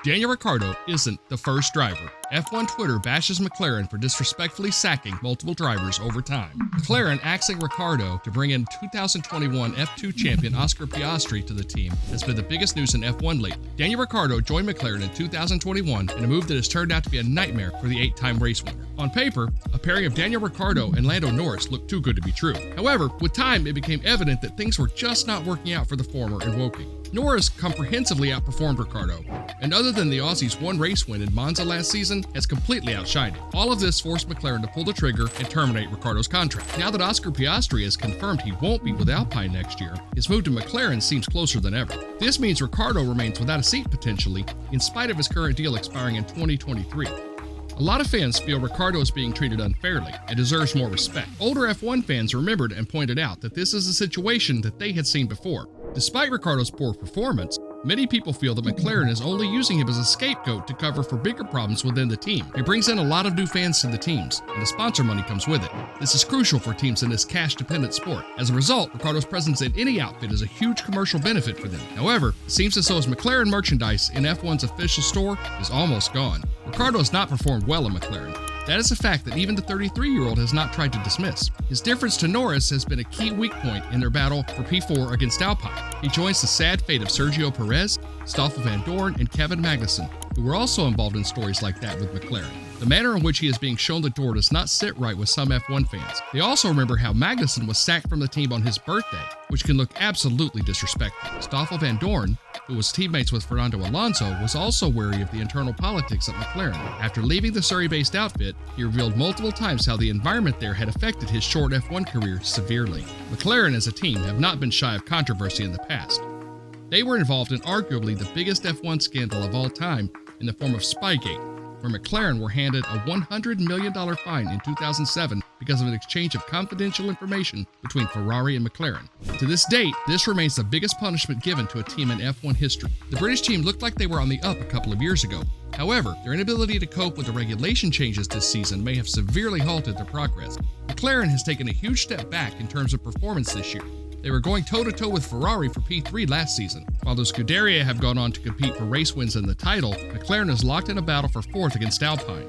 Daniel Ricciardo isn't the first driver. F1 Twitter bashes McLaren for disrespectfully sacking multiple drivers over time. McLaren axing Ricciardo to bring in 2021 F2 Champion Oscar Piastri to the team has been the biggest news in F1 lately. Daniel Ricciardo joined McLaren in 2021 in a move that has turned out to be a nightmare for the 8-time race winner. On paper, a pairing of Daniel Ricciardo and Lando Norris looked too good to be true. However, with time, it became evident that things were just not working out for the former in Woking. Norris comprehensively outperformed Ricciardo, and other than the Aussie's one race win in Monza last season, has completely outshined him. All of this forced McLaren to pull the trigger and terminate Ricciardo's contract. Now that Oscar Piastri has confirmed he won't be with Alpine next year, his move to McLaren seems closer than ever. This means Ricciardo remains without a seat potentially, in spite of his current deal expiring in 2023. A lot of fans feel Ricciardo is being treated unfairly and deserves more respect. Older F1 fans remembered and pointed out that this is a situation that they had seen before. Despite Ricciardo's poor performance, many people feel that McLaren is only using him as a scapegoat to cover for bigger problems within the team. It brings in a lot of new fans to the teams, and the sponsor money comes with it. This is crucial for teams in this cash-dependent sport. As a result, Ricciardo's presence in any outfit is a huge commercial benefit for them. However, it seems as though his McLaren merchandise in F1's official store is almost gone. Ricciardo has not performed well in McLaren. That is a fact that even the 33-year-old has not tried to dismiss. His difference to Norris has been a key weak point in their battle for P4 against Alpine. He joins the sad fate of Sergio Perez, Stoffel Van Dorn, and Kevin Magnussen, who were also involved in stories like that with McLaren. The manner in which he is being shown the door does not sit right with some F1 fans. They also remember how Magnussen was sacked from the team on his birthday, which can look absolutely disrespectful. Stoffel Van Dorn, who was teammates with Fernando Alonso, was also wary of the internal politics at McLaren. After leaving the Surrey-based outfit, he revealed multiple times how the environment there had affected his short F1 career severely. McLaren as a team have not been shy of controversy in the past. They were involved in arguably the biggest F1 scandal of all time in the form of Spygate, where McLaren were handed a $100 million fine in 2007 because of an exchange of confidential information between Ferrari and McLaren. To this date, this remains the biggest punishment given to a team in F1 history. The British team looked like they were on the up a couple of years ago. However, their inability to cope with the regulation changes this season may have severely halted their progress. McLaren has taken a huge step back in terms of performance this year. They were going toe-to-toe with Ferrari for P3 last season. While the Scuderia have gone on to compete for race wins and the title, McLaren is locked in a battle for fourth against Alpine.